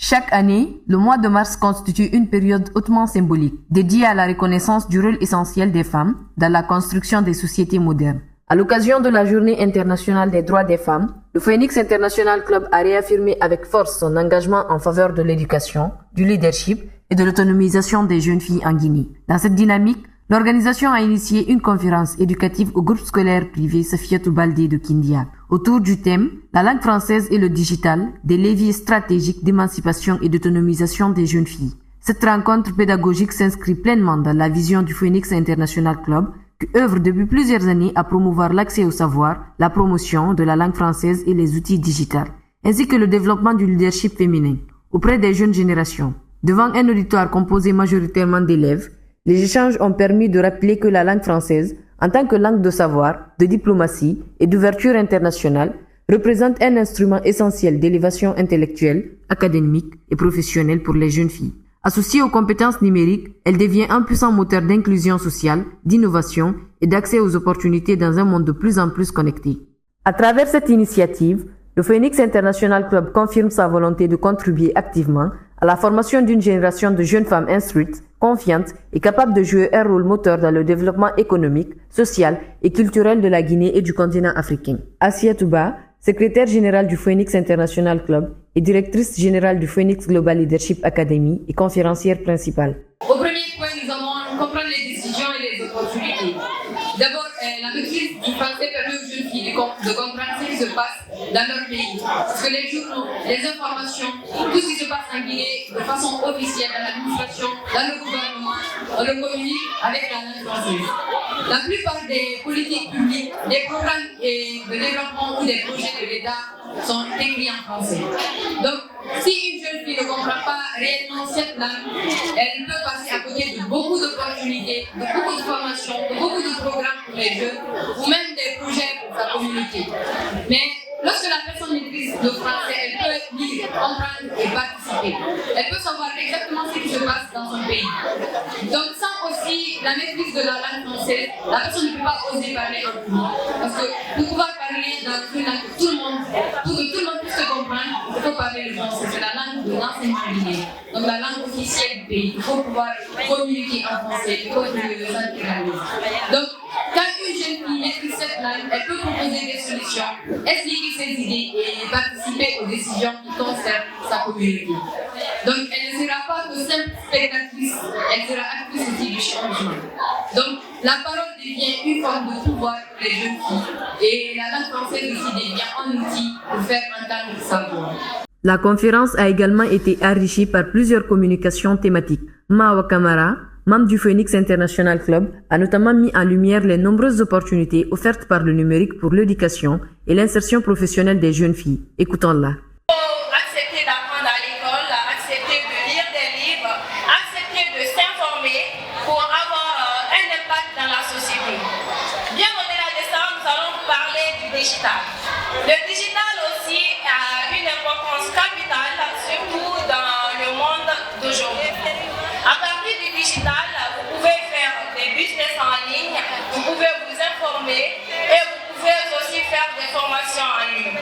Chaque année, le mois de mars constitue une période hautement symbolique, dédiée à la reconnaissance du rôle essentiel des femmes dans la construction des sociétés modernes. À l'occasion de la Journée internationale des droits des femmes, le Phoenix International Club a réaffirmé avec force son engagement en faveur de l'éducation, du leadership et de l'autonomisation des jeunes filles en Guinée. Dans cette dynamique, l'organisation a initié une conférence éducative au groupe scolaire privé Safiatou Baldé de Kindia, autour du thème « La langue française et le digital, des leviers stratégiques d'émancipation et d'autonomisation des jeunes filles ». Cette rencontre pédagogique s'inscrit pleinement dans la vision du Phoenix International Club, qui œuvre depuis plusieurs années à promouvoir l'accès au savoir, la promotion de la langue française et les outils digitaux, ainsi que le développement du leadership féminin auprès des jeunes générations. Devant un auditoire composé majoritairement d'élèves, les échanges ont permis de rappeler que la langue française, en tant que langue de savoir, de diplomatie et d'ouverture internationale, représente un instrument essentiel d'élévation intellectuelle, académique et professionnelle pour les jeunes filles. Associée aux compétences numériques, elle devient un puissant moteur d'inclusion sociale, d'innovation et d'accès aux opportunités dans un monde de plus en plus connecté. À travers cette initiative, le Phoenix International Club confirme sa volonté de contribuer activement à la formation d'une génération de jeunes femmes instruites, confiantes et capables de jouer un rôle moteur dans le développement économique, social et culturel de la Guinée et du continent africain. Assia Touba, secrétaire générale du Phoenix International Club et directrice générale du Phoenix Global Leadership Academy et conférencière principale. Au premier point, nous allons comprendre les décisions et les opportunités. D'abord, la maîtrise du français permet aux jeunes filles de comprendre ce qui se passe dans leur pays. Parce que les journaux, les informations, tout ce qui se passe en Guinée de façon officielle, dans l'administration, dans le gouvernement, on le communique avec la langue française. La plupart des politiques publiques, des programmes de développement ou des projets de l'État sont écrits en français. Donc, si une jeune fille ne comprend pas réellement cette langue, elle peut passer à côté de beaucoup d'opportunités, de beaucoup de formations, de beaucoup de programmes pour les jeunes, ou même des projets pour sa communauté. Mais lorsque la personne maîtrise le français, elle peut lire, comprendre et participer. Elle peut savoir exactement ce qui se passe dans son pays. Donc, sans aussi la maîtrise de la langue française, la personne ne peut pas oser parler en public. Parce que pour pouvoir parler dans une langue que tout le monde, pour que tout le monde puisse se comprendre, il faut parler le français. C'est la langue de l'enseignement guinéen. Donc, la langue officielle du pays. Il faut pouvoir communiquer en français. Il faut que le sentir à l'aise. Donc, quand une jeune fille maîtrise cette langue, elle peut proposer des solutions, expliquer ses idées et participer aux décisions qui concernent sa communauté. Donc, elle ne sera pas que simple spectatrice, elle sera actrice aussi du changement. Donc, la parole devient une forme de pouvoir pour les jeunes filles et la langue française aussi devient un outil pour faire entendre sa voix. La conférence a également été enrichie par plusieurs communications thématiques. Mawa Kamara, membre du Phoenix International Club, a notamment mis en lumière les nombreuses opportunités offertes par le numérique pour l'éducation et l'insertion professionnelle des jeunes filles. Écoutons-la. Accepter d'apprendre à l'école, accepter de lire des livres, accepter de s'informer pour avoir un impact dans la société. Bien au-delà de ça, nous allons parler du digital. Le digital aussi a une importance capitale, surtout dans le monde d'aujourd'hui. À partir du digital, vous pouvez faire des business en ligne, vous pouvez vous informer et vous pouvez aussi faire des formations en ligne.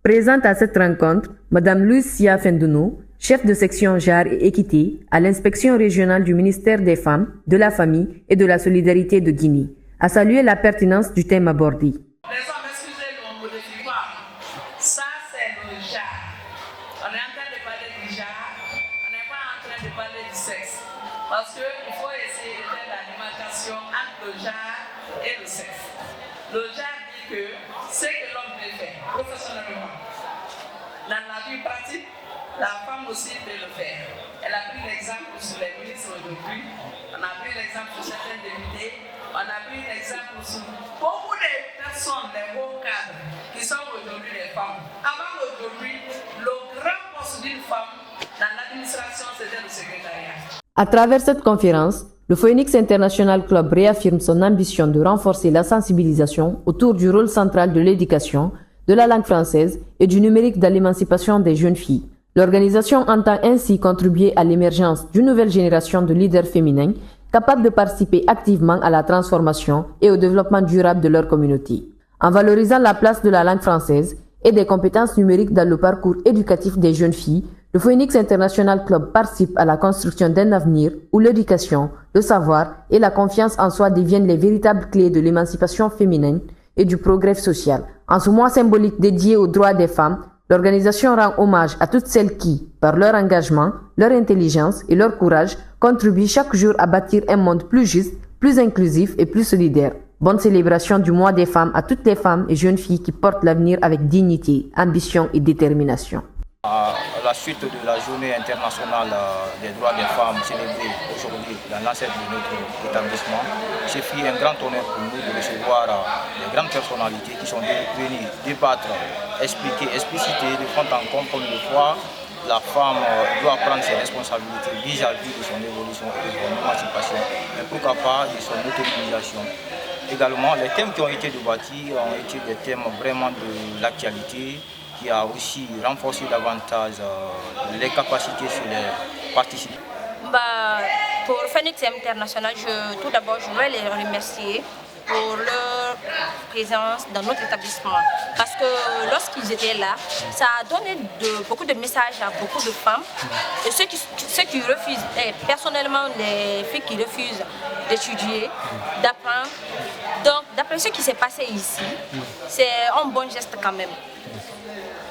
Présente à cette rencontre, Madame Lucia Fendouno, chef de section genre et équité à l'inspection régionale du ministère des Femmes, de la Famille et de la Solidarité de Guinée, a salué la pertinence du thème abordé. Les hommes, excusez-nous, on ne modifie pas. Ça, c'est le genre. On est en train de parler du genre, on n'est pas en train de parler du sexe. Parce qu'il faut essayer de faire la démarcation entre le genre et le sexe. Le genre dit que ce que l'homme peut faire professionnellement, dans la vie pratique, la femme aussi peut le faire. Elle a pris l'exemple sur les ministres aujourd'hui, on a pris l'exemple sur certains députés, on a pris l'exemple sur beaucoup de personnes, des hauts cadres, qui sont aujourd'hui des femmes. Avant aujourd'hui, le grand poste d'une femme dans l'administration, c'était le secrétariat. À travers cette conférence, le Phoenix International Club réaffirme son ambition de renforcer la sensibilisation autour du rôle central de l'éducation, de la langue française et du numérique dans l'émancipation des jeunes filles. L'organisation entend ainsi contribuer à l'émergence d'une nouvelle génération de leaders féminins capables de participer activement à la transformation et au développement durable de leur communauté. En valorisant la place de la langue française et des compétences numériques dans le parcours éducatif des jeunes filles, Le Phoenix International Club participe à la construction d'un avenir où l'éducation, le savoir et la confiance en soi deviennent les véritables clés de l'émancipation féminine et du progrès social. En ce mois symbolique dédié aux droits des femmes, l'organisation rend hommage à toutes celles qui, par leur engagement, leur intelligence et leur courage, contribuent chaque jour à bâtir un monde plus juste, plus inclusif et plus solidaire. Bonne célébration du mois des femmes à toutes les femmes et jeunes filles qui portent l'avenir avec dignité, ambition et détermination. À la suite de la journée internationale des droits des femmes célébrée aujourd'hui dans l'enceinte de notre établissement, c'est fait un grand honneur pour nous de recevoir des grandes personnalités qui sont venues débattre, expliquer, expliciter de fond en comble comme une fois la femme doit prendre ses responsabilités vis-à-vis de son évolution et de son émancipation, mais pourquoi pas de son autonomisation. Également, les thèmes qui ont été débattus ont été des thèmes vraiment de l'actualité, qui a aussi renforcé davantage les capacités sur les participants. Pour Phoenix International, tout d'abord, je voudrais les remercier pour leur présence dans notre établissement. Parce que lorsqu'ils étaient là, ça a donné beaucoup de messages à beaucoup de femmes. Et ceux qui refusent, personnellement les filles qui refusent d'étudier, d'apprendre. Donc, d'après ce qui s'est passé ici, c'est un bon geste quand même.